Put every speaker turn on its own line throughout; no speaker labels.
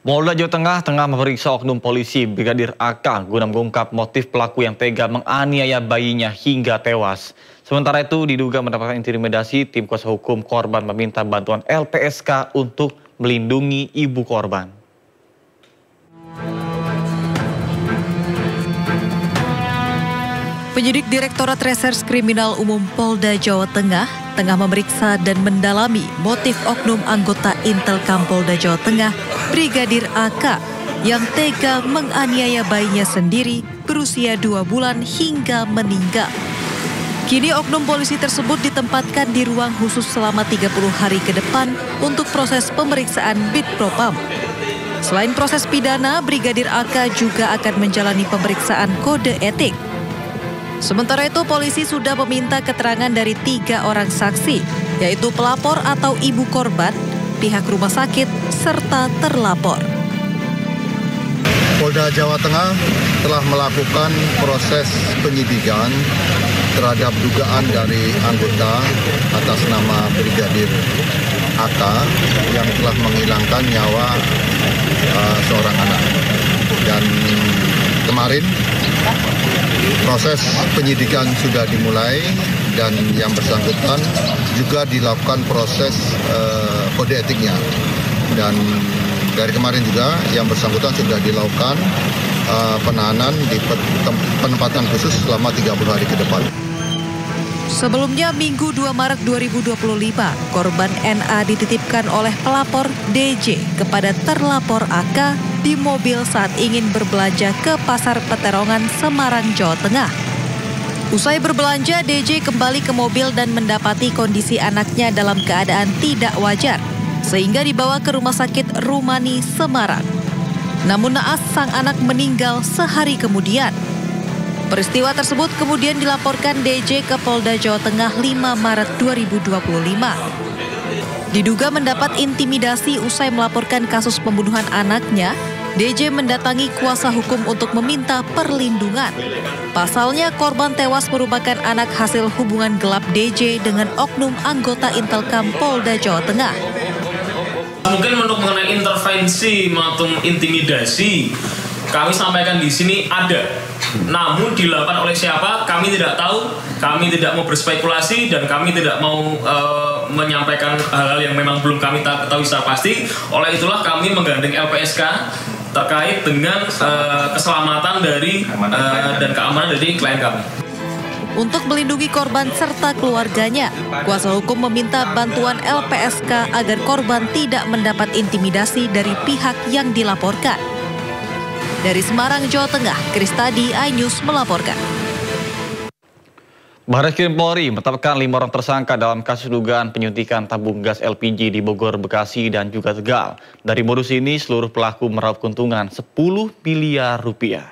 Polda Jawa Tengah tengah memeriksa oknum polisi Brigadir AK guna mengungkap motif pelaku yang tega menganiaya bayinya hingga tewas. Sementara itu diduga mendapatkan intimidasi, tim kuasa hukum korban meminta bantuan LPSK untuk melindungi ibu korban.
Penyidik Direktorat Reserse Kriminal Umum Polda Jawa Tengah tengah memeriksa dan mendalami motif oknum anggota Intelkam Polda Jawa Tengah, Brigadir AK, yang tega menganiaya bayinya sendiri berusia 2 bulan hingga meninggal. Kini oknum polisi tersebut ditempatkan di ruang khusus selama 30 hari ke depan untuk proses pemeriksaan Bitpropam. Selain proses pidana, Brigadir AK juga akan menjalani pemeriksaan kode etik. Sementara itu, polisi sudah meminta keterangan dari 3 orang saksi, yaitu pelapor atau ibu korban, pihak rumah sakit, serta terlapor.
Polda Jawa Tengah telah melakukan proses penyidikan terhadap dugaan dari anggota atas nama Brigadir AK yang telah menghilangkan nyawa seorang anak. Dan kemarin proses penyidikan sudah dimulai dan yang bersangkutan juga dilakukan proses kode etiknya. Dan dari kemarin juga yang bersangkutan sudah dilakukan penahanan di penempatan khusus selama 30 hari ke depan.
Sebelumnya Minggu 2 Maret 2025, korban NA dititipkan oleh pelapor DJ kepada terlapor AK di mobil saat ingin berbelanja ke Pasar Peterongan, Semarang, Jawa Tengah. Usai berbelanja, DJ kembali ke mobil dan mendapati kondisi anaknya dalam keadaan tidak wajar, sehingga dibawa ke Rumah Sakit Rumani, Semarang. Namun naas sang anak meninggal sehari kemudian. Peristiwa tersebut kemudian dilaporkan DJ ke Polda Jawa Tengah 5 Maret 2025. Diduga mendapat intimidasi usai melaporkan kasus pembunuhan anaknya, DJ mendatangi kuasa hukum untuk meminta perlindungan. Pasalnya korban tewas merupakan anak hasil hubungan gelap DJ dengan oknum anggota Intelkam Polda Jawa Tengah.
Mungkin untuk mengenai intervensi maupun intimidasi, kami sampaikan di sini ada. Namun dilakukan oleh siapa kami tidak tahu, kami tidak mau berspekulasi dan kami tidak mau menyampaikan hal-hal yang memang belum kami ketahui secara pasti. Oleh itulah kami menggandeng LPSK terkait dengan keselamatan dari dan keamanan dari klien kami.
Untuk melindungi korban serta keluarganya, kuasa hukum meminta bantuan LPSK agar korban tidak mendapat intimidasi dari pihak yang dilaporkan. Dari Semarang, Jawa Tengah, Kristadi, iNews melaporkan.
Barreskrim Polri menetapkan 5 orang tersangka dalam kasus dugaan penyuntikan tabung gas LPG di Bogor, Bekasi, dan juga Tegal. Dari modus ini, seluruh pelaku meraup keuntungan 10 miliar rupiah.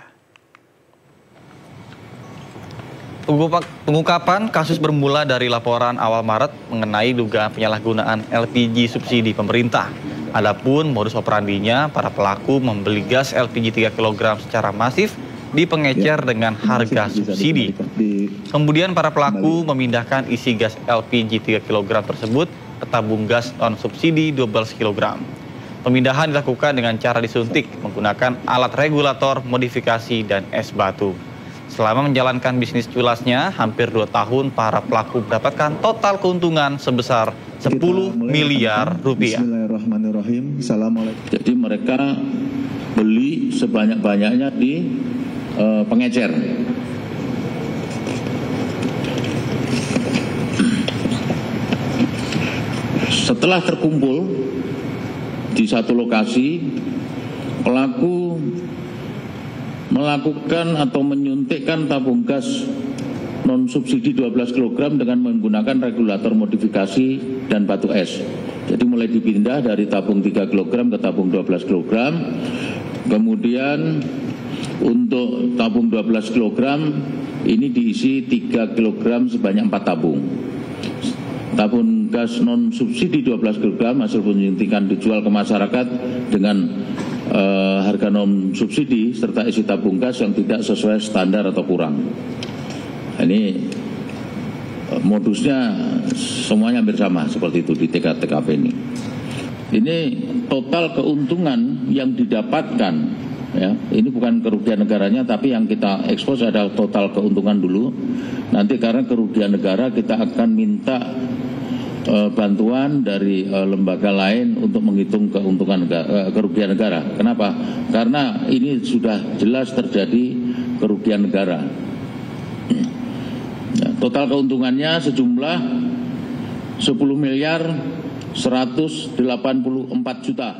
Pengungkapan kasus bermula dari laporan awal Maret mengenai dugaan penyalahgunaan LPG subsidi pemerintah. Adapun modus operandinya, para pelaku membeli gas LPG 3 kg secara masif di pengecer dengan harga subsidi. Kemudian para pelaku memindahkan isi gas LPG 3 kg tersebut ke tabung gas non-subsidi 12 kg. Pemindahan dilakukan dengan cara disuntik menggunakan alat regulator, modifikasi, dan es batu. Selama menjalankan bisnis culasnya hampir 2 tahun, para pelaku mendapatkan total keuntungan sebesar 10 miliar rupiah.
Bismillahirrahmanirrahim. Assalamualaikum. Jadi mereka beli sebanyak-banyaknya di pengecer. Setelah terkumpul di satu lokasi, pelaku melakukan atau menyuntikkan tabung gas non-subsidi 12 kg dengan menggunakan regulator modifikasi dan batu es. Jadi mulai dipindah dari tabung 3 kg ke tabung 12 kg. Kemudian untuk tabung 12 kg ini diisi 3 kg sebanyak 4 tabung. Tabung gas non-subsidi 12 kg hasil penyuntikan dijual ke masyarakat dengan harga non-subsidi serta isi tabung gas yang tidak sesuai standar atau kurang. Ini modusnya semuanya hampir sama seperti itu di TKP ini. Ini total keuntungan yang didapatkan, ya. Ini bukan kerugian negaranya, tapi yang kita ekspos adalah total keuntungan dulu. Nanti karena kerugian negara kita akan minta bantuan dari lembaga lain untuk menghitung keuntungan kerugian negara. Kenapa? Karena ini sudah jelas terjadi kerugian negara. Total keuntungannya sejumlah 10 miliar 184 juta.